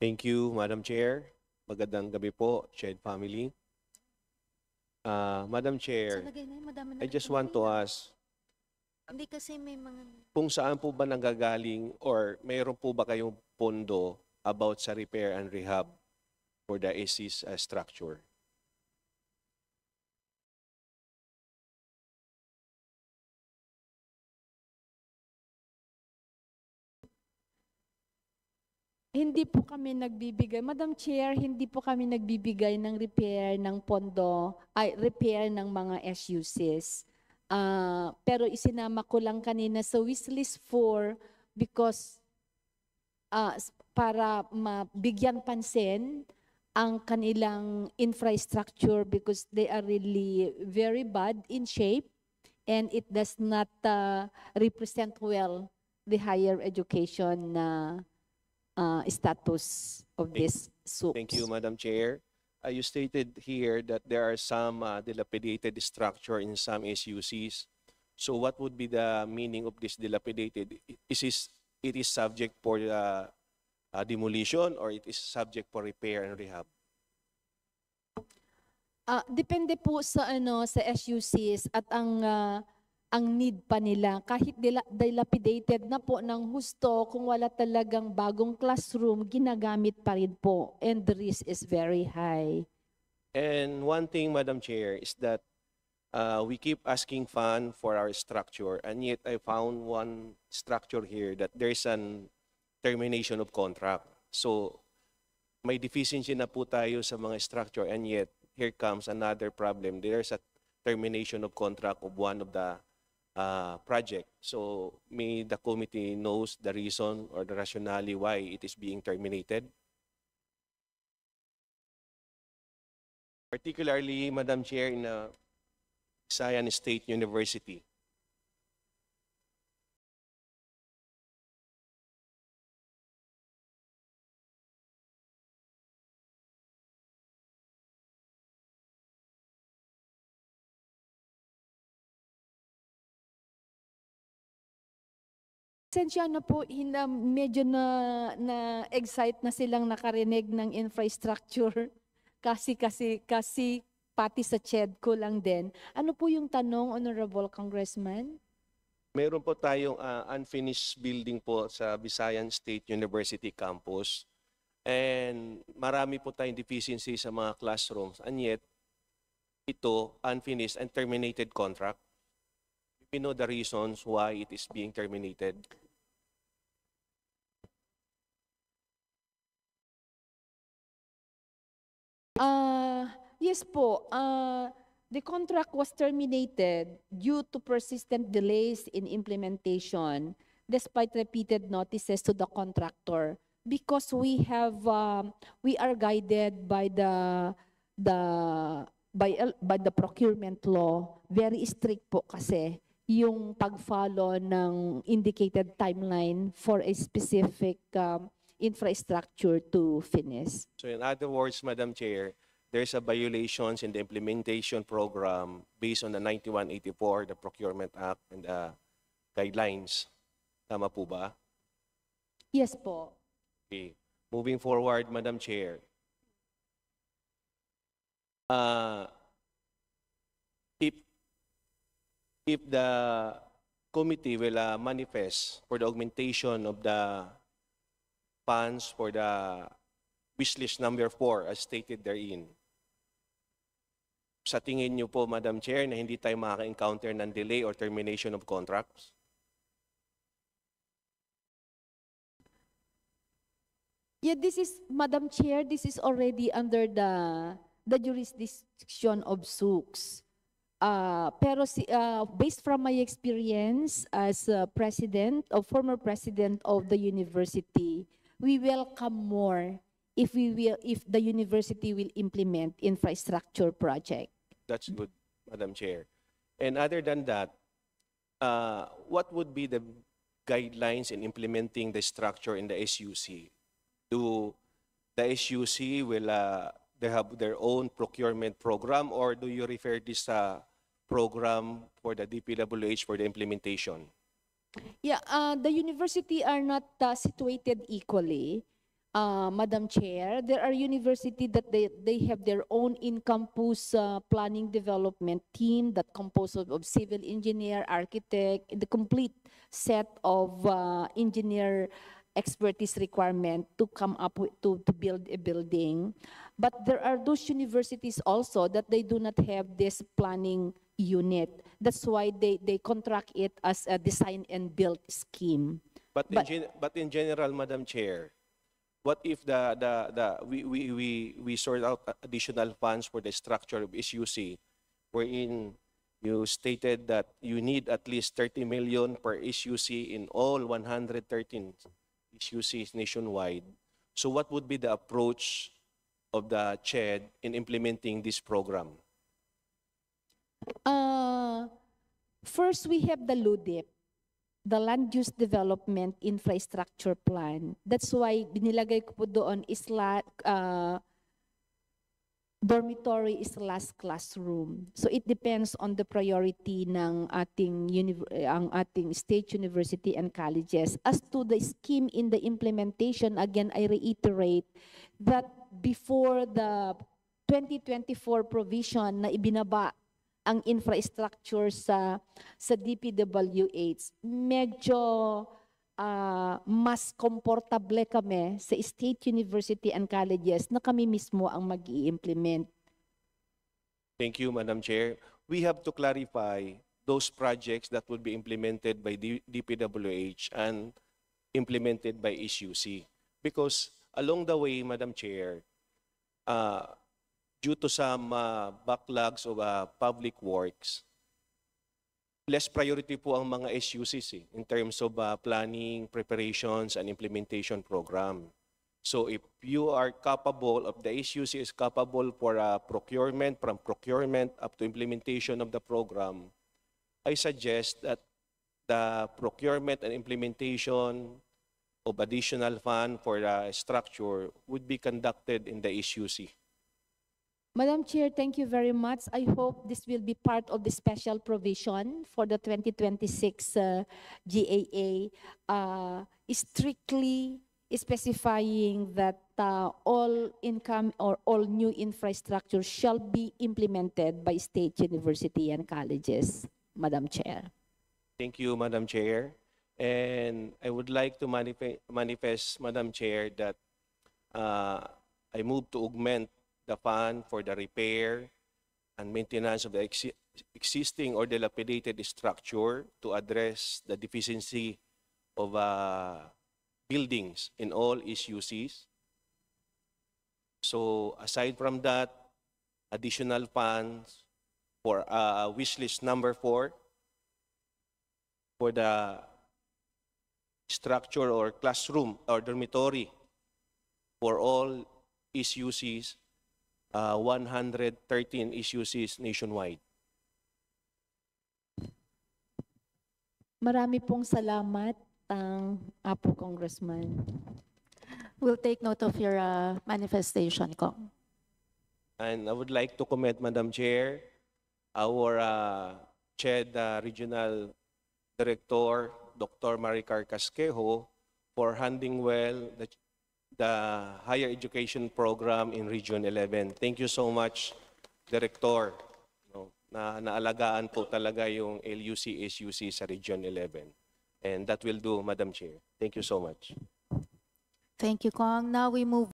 Thank you, Madam Chair. Magandang gabi po, Shed family. Madam Chair, Lagay na yun, madami na I rin just po want to nakita. ask Hindi kasi may mga... kung saan po ba nanggagaling or mayroon po ba kayong pondo about sa repair and rehab for the AC's structure? Hindi po kami nagbibigay, Madam Chair, hindi po kami nagbibigay ng repair ng pondo, repair ng mga SUCs. Pero isinama ko lang kanina sa wishlist 4 because para mabigyan pansin ang kanilang infrastructure because they are really very bad in shape and it does not represent well the higher education status of this souks. Thank you, Madam Chair. You stated here that there are some dilapidated structure in some SUCs. So what would be the meaning of this dilapidated? It is subject for demolition or it is subject for repair and rehab? Depende po sa sa SUCs at ang need pa nila. Kahit dilapidated na po ng husto, kung wala talagang bagong classroom, ginagamit pa rin po. And the risk is very high. And one thing, Madam Chair, is that we keep asking fund for our structure, and yet I found one structure here that there's an termination of contract. So may deficiency na po tayo sa mga structure, and yet here comes another problem. There's a termination of contract of one of the project. So may the committee knows the reason or the rationale why it is being terminated? Particularly, Madam Chair, in Visayan State University. Sensya na po, medyo na-excite na silang nakarinig ng infrastructure. Kasi pati sa CHED ko lang din. Ano po yung tanong, Honorable Congressman? Meron po tayong unfinished building po sa Visayan State University campus. And marami po tayong deficiency sa mga classrooms. And yet, ito, unfinished and terminated contract. We know the reasons why it is being terminated. Yes po. The contract was terminated due to persistent delays in implementation despite repeated notices to the contractor because we are guided by the procurement law. Very strict po kasi yung pag-follow ng indicated timeline for a specific infrastructure to finish. So in other words, Madam Chair, there's a violations in the implementation program based on the 9184, the Procurement Act, and the guidelines. Tama po ba? Yes po. Okay. Moving forward, Madam Chair. If the committee will manifest for the augmentation of the funds for the wishlist number 4 as stated therein, sa tingin niyo po, Madam Chair, na hindi tayo makaka-encounter ng delay or termination of contracts? Yeah, Madam Chair, this is already under the jurisdiction of SUKS. Pero based from my experience as former president of the university, we welcome more if the university will implement infrastructure project. That's good, Madam Chair. And other than that, what would be the guidelines in implementing the structure in the SUC? Do the SUC will they have their own procurement program, or do you refer this program for the DPWH for the implementation? Yeah, the university are not situated equally. Madam Chair, there are universities that they have their own in-campus planning development team that composed of civil engineer, architect, the complete set of engineer expertise requirement to come up with, to build a building. But there are those universities also that they do not have this planning unit. That's why they contract it as a design and build scheme. But But- in general, Madam Chair, what if we sort out additional funds for the structure of SUC, wherein you stated that you need at least 30 million per SUC in all 113 SUCs nationwide. So what would be the approach of the CHED in implementing this program? First, we have the LUDIP, the Land Use Development Infrastructure Plan. That's why binilagay ko po doon is dormitory is last classroom. So it depends on the priority ng ang ating state university and colleges. As to the scheme in the implementation, again, I reiterate that before the 2024 provision na ibinaba ang infrastructure sa DPWH, medyo mas komportable kami sa state university and colleges na kami mismo ang mag-i-implement. Thank you, Madam Chair. We have to clarify those projects that would be implemented by DPWH and implemented by SUC. Because along the way, Madam Chair, due to some backlogs of public works, less priority po ang mga SUCs in terms of planning, preparations, and implementation program. So if you are capable, of the SUC is capable for procurement, from procurement up to implementation of the program, I suggest that the procurement and implementation of additional fund for the structure would be conducted in the SUC. Madam Chair, thank you very much. I hope this will be part of the special provision for the 2026 GAA, strictly specifying that all income or all new infrastructure shall be implemented by state university and colleges, Madam Chair. Thank you, Madam Chair. And I would like to manifest, Madam Chair, that I move to augment the fund for the repair and maintenance of the existing or dilapidated structure to address the deficiency of buildings in all SUCs. So aside from that, additional funds for wish list number 4 for the structure or classroom or dormitory for all SUCs, 113 SUCs nationwide. Marami pong salamat, Apo Congressman. We'll take note of your manifestation, Kong. And I would like to commend, Madam Chair, our CHED Regional Director, Dr. Maricar Casquejo, for handling well the higher education program in Region 11. Thank you so much, Director. Na naalagaan po talaga yung LUC, SUC sa Region 11. And that will do, Madam Chair. Thank you so much. Thank you, Kong. Now we move